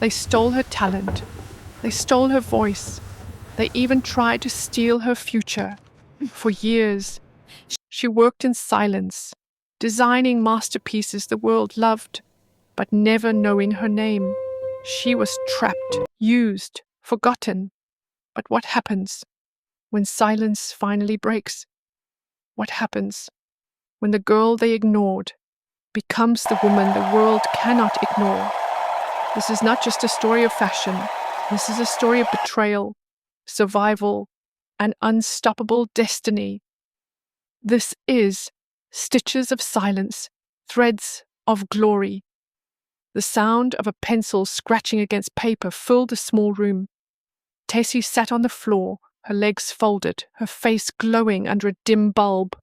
They stole her talent. They stole her voice. They even tried to steal her future. For years, she worked in silence, designing masterpieces the world loved, but never knowing her name. She was trapped, used, forgotten. But what happens when silence finally breaks? What happens when the girl they ignored becomes the woman the world cannot ignore? This is not just a story of fashion. This is a story of betrayal, survival, and unstoppable destiny. This is Stitches of Silence, Threads of Glory. The sound of a pencil scratching against paper filled the small room. Tessie sat on the floor, her legs folded, her face glowing under a dim bulb.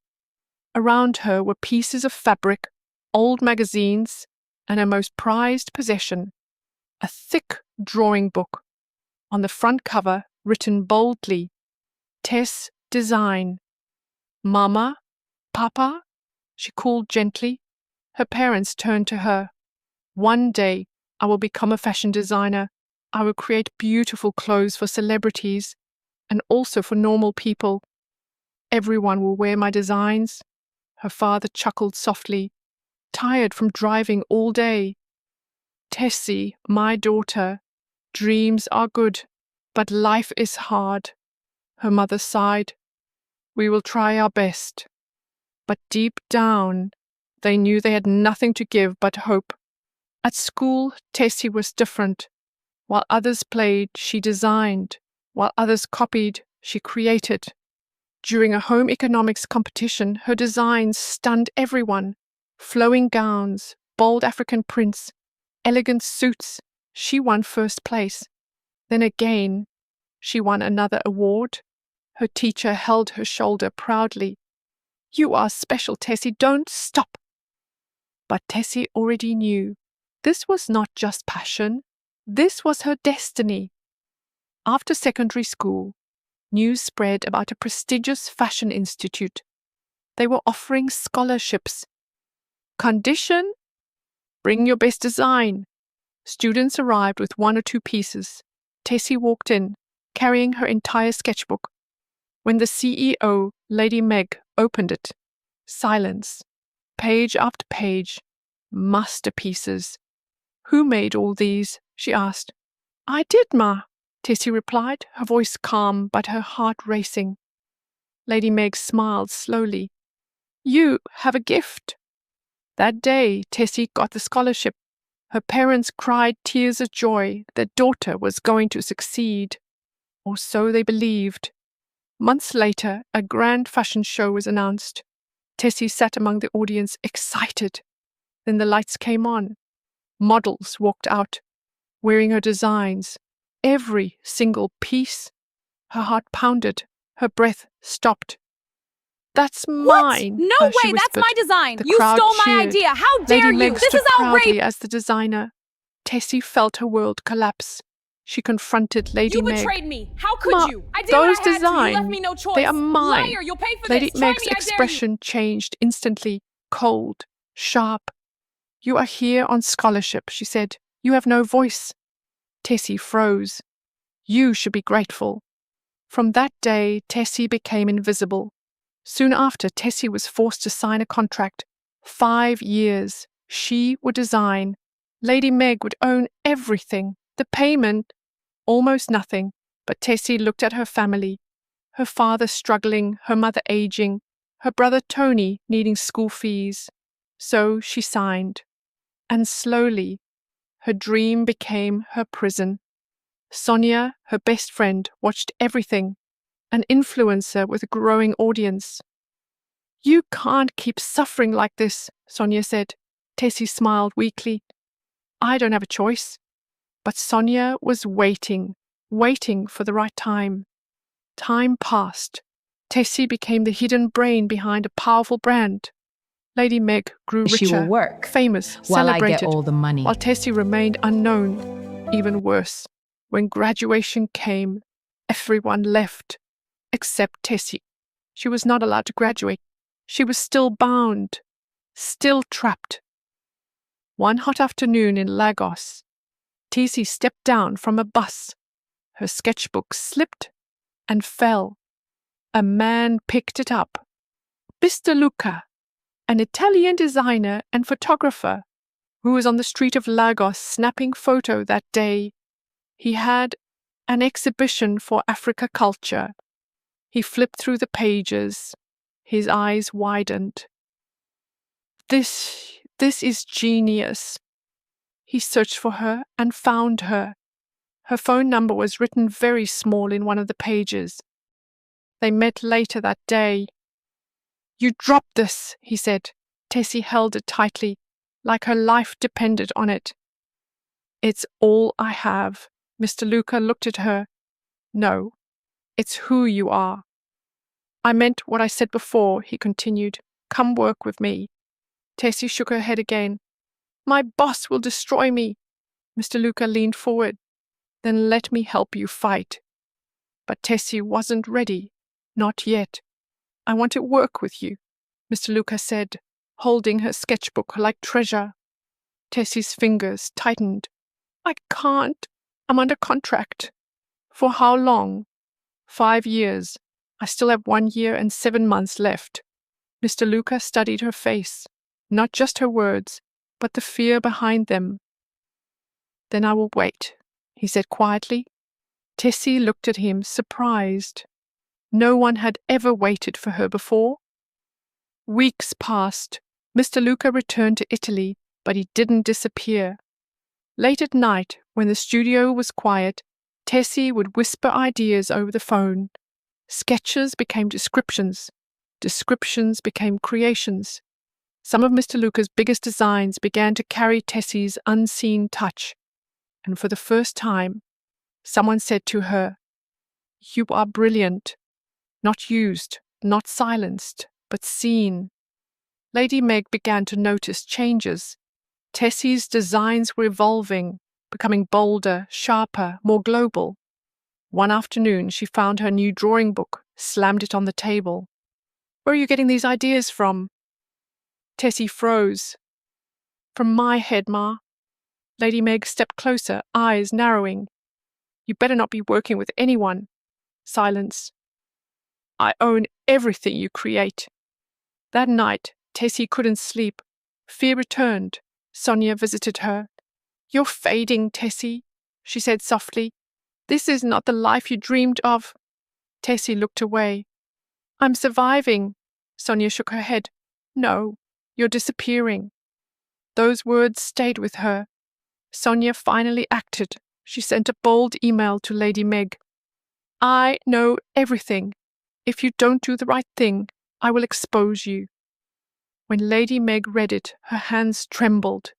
Around her were pieces of fabric, old magazines, and her most prized possession, a thick drawing book. On the front cover, written boldly, Tess Design. Mama? Papa? She called gently. Her parents turned to her. One day, I will become a fashion designer. I will create beautiful clothes for celebrities and also for normal people. Everyone will wear my designs. Her father chuckled softly, tired from driving all day. Tessie, my daughter, dreams are good, but life is hard. Her mother sighed. We will try our best. But deep down, they knew they had nothing to give but hope. At school, Tessie was different. While others played, she designed. While others copied, she created. During a home economics competition, her designs stunned everyone. Flowing gowns, bold African prints, elegant suits. She won first place. Then again, she won another award. Her teacher held her shoulder proudly. You are special, Tessie. Don't stop. But Tessie already knew. This was not just passion. This was her destiny. After secondary school, news spread about a prestigious fashion institute. They were offering scholarships. Condition? Bring your best design. Students arrived with 1 or 2 pieces. Tessie walked in, carrying her entire sketchbook. When the CEO, Lady Meg, opened it, silence. Page after page. Masterpieces. Who made all these? She asked. I did, Ma, Tessie replied, her voice calm but her heart racing. Lady Meg smiled slowly. You have a gift. That day, Tessie got the scholarship. Her parents cried tears of joy. Their daughter was going to succeed. Or so they believed. Months later, a grand fashion show was announced. Tessie sat among the audience, excited. Then the lights came on. Models walked out, wearing her designs, every single piece. Her heart pounded, her breath stopped. That's mine. What? No way, that's my design. You stole my idea. How dare Lady you? Meg This stood is outrageous. proudly as the designer. Tessie felt her world collapse. She confronted Lady Meg. You betrayed me. How could Ma, you? I did those what I had to. You designs, left me no choice. they are mine. Liar, you'll pay for Lady this. Try Meg's me, I dare you. expression changed instantly, cold, sharp. You are here on scholarship, she said. You have no voice. Tessie froze. You should be grateful. From that day, Tessie became invisible. Soon after, Tessie was forced to sign a contract. 5 years. She would design. Lady Meg would own everything. The payment, almost nothing. But Tessie looked at her family. Her father struggling, her mother aging, her brother Tony needing school fees. So she signed. And slowly, her dream became her prison. Sonia, her best friend, watched everything. An influencer with a growing audience. You can't keep suffering like this, Sonia said. Tessie smiled weakly. I don't have a choice. But Sonia was waiting for the right time. Time passed. Tessie became the hidden brain behind a powerful brand. Lady Meg grew richer, she will work famous, while celebrated, I get all the money. while Tessie remained unknown. Even worse, when graduation came, everyone left, except Tessie. She was not allowed to graduate. She was still bound, still trapped. One hot afternoon in Lagos, Tessie stepped down from a bus. Her sketchbook slipped and fell. A man picked it up. Mr. Luca, an Italian designer and photographer who was on the street of Lagos snapping photo that day. He had an exhibition for Africa culture. He flipped through the pages. His eyes widened. This is genius. He searched for her and found her. Her phone number was written very small in one of the pages. They met later that day. You dropped this, he said. Tessie held it tightly, like her life depended on it. It's all I have. Mr. Luca looked at her. No, it's who you are. I meant what I said before, he continued. Come work with me. Tessie shook her head again. My boss will destroy me. Mr. Luca leaned forward. Then let me help you fight. But Tessie wasn't ready. Not yet. I want to work with you, Mr. Luca said, holding her sketchbook like treasure. Tessie's fingers tightened. I can't. I'm under contract. For how long? 5 years. I still have 1 year and 7 months left. Mr. Luca studied her face, not just her words, but the fear behind them. Then I will wait, he said quietly. Tessie looked at him, surprised. No one had ever waited for her before. Weeks passed. Mr. Luca returned to Italy, but he didn't disappear. Late at night, when the studio was quiet, Tessie would whisper ideas over the phone. Sketches became descriptions. Descriptions became creations. Some of Mr. Luca's biggest designs began to carry Tessie's unseen touch. And for the first time, someone said to her, You are brilliant. Not used, not silenced, but seen. Lady Meg began to notice changes. Tessie's designs were evolving, becoming bolder, sharper, more global. One afternoon, she found her new drawing book, slammed it on the table. Where are you getting these ideas from? Tessie froze. From my head, Ma. Lady Meg stepped closer, eyes narrowing. You better not be working with anyone. Silence. I own everything you create. That night, Tessie couldn't sleep. Fear returned. Sonia visited her. You're fading, Tessie, she said softly. This is not the life you dreamed of. Tessie looked away. I'm surviving. Sonia shook her head. No, you're disappearing. Those words stayed with her. Sonia finally acted. She sent a bold email to Lady Meg. I know everything. If you don't do the right thing, I will expose you. When Lady Meg read it, her hands trembled.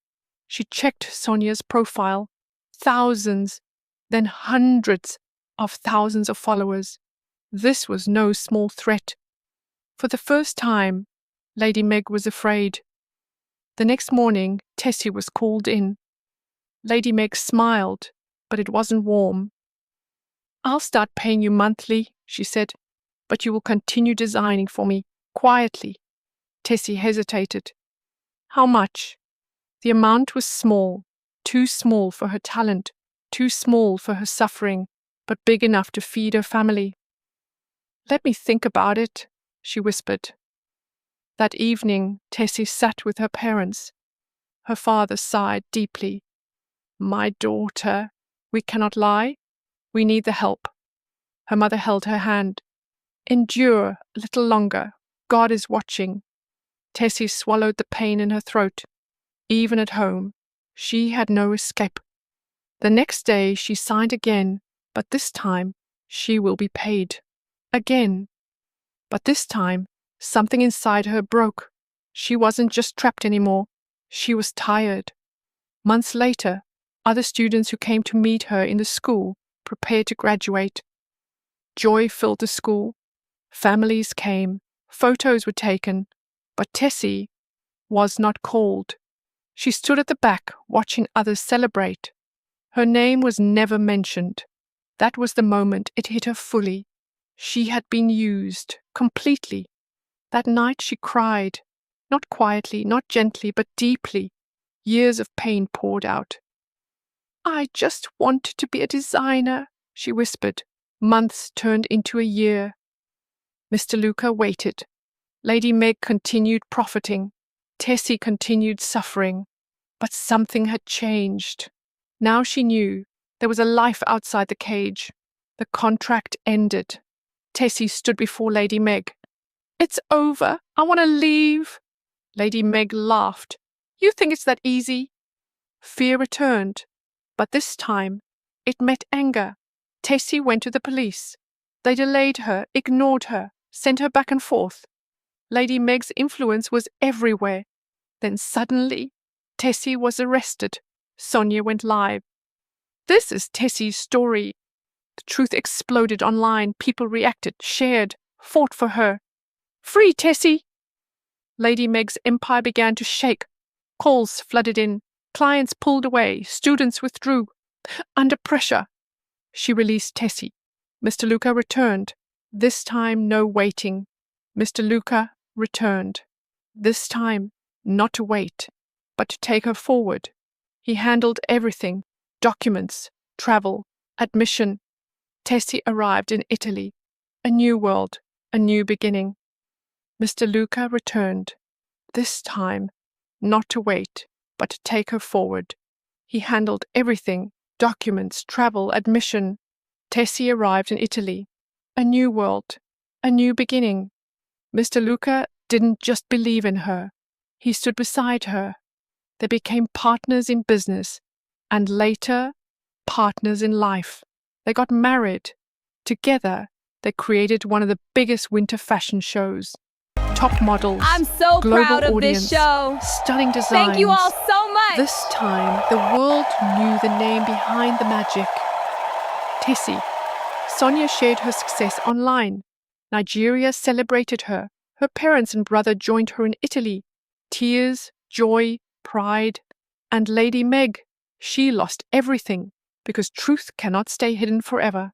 She checked Sonia's profile. Thousands, then hundreds of thousands of followers. This was no small threat. For the first time, Lady Meg was afraid. The next morning, Tessie was called in. Lady Meg smiled, but it wasn't warm. I'll start paying you monthly, she said, but you will continue designing for me, quietly. Tessie hesitated. How much? The amount was small, too small for her talent, too small for her suffering, but big enough to feed her family. Let me think about it, she whispered. That evening, Tessie sat with her parents. Her father sighed deeply. My daughter, we cannot lie. We need the help. Her mother held her hand. Endure a little longer. God is watching. Tessie swallowed the pain in her throat. Even at home, she had no escape. The next day she signed again, but this time she will be paid. Again. But this time, something inside her broke. She wasn't just trapped anymore. She was tired. Months later, other students who came to meet her in the school prepared to graduate. Joy filled the school. Families came. Photos were taken. But Tessie was not called. She stood at the back, watching others celebrate. Her name was never mentioned. That was the moment it hit her fully. She had been used, completely. That night she cried, not quietly, not gently, but deeply. Years of pain poured out. I just wanted to be a designer, she whispered. Months turned into a year. Mr. Luca waited. Lady Meg continued profiting. Tessie continued suffering. But something had changed. Now she knew there was a life outside the cage. The contract ended. Tessie stood before Lady Meg. It's over. I want to leave. Lady Meg laughed. You think it's that easy? Fear returned, but this time it met anger. Tessie went to the police. They delayed her, ignored her, sent her back and forth. Lady Meg's influence was everywhere. Then suddenly, Tessie was arrested. Sonia went live. This is Tessie's story. The truth exploded online. People reacted, shared, fought for her. Free Tessie! Lady Meg's empire began to shake. Calls flooded in. Clients pulled away. Students withdrew. Under pressure, she released Tessie. Mr. Luca returned. This time, no waiting. Mr. Luca returned. This time, not to wait, but to take her forward. He handled everything: documents, travel, admission. Tessie arrived in Italy. A new world, a new beginning. Mr. Luca returned. This time, not to wait, but to take her forward. He handled everything: documents, travel, admission. Tessie arrived in Italy. A new world, a new beginning. Mr. Luca didn't just believe in her. He stood beside her. They became partners in business, and later, partners in life. They got married. Together, they created one of the biggest winter fashion shows. Top models, I'm so global proud of audience, this show. stunning designs. Thank you all so much. This time, the world knew the name behind the magic. Tessie. Sonia shared her success online. Nigeria celebrated her. Her parents and brother joined her in Italy. Tears, joy, pride. And Lady Meg, she lost everything because truth cannot stay hidden forever.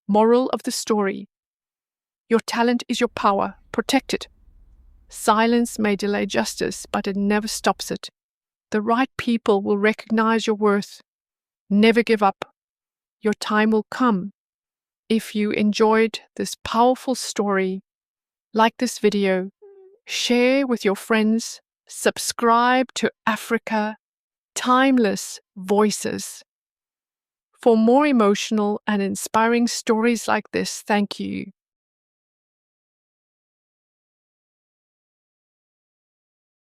Moral of the story: your talent is your power. Protect it. Silence may delay justice, but it never stops it. The right people will recognize your worth. Never give up. Your time will come. If you enjoyed this powerful story, like this video, share with your friends, subscribe to Africa Timeless Voices. For more emotional and inspiring stories like this, thank you.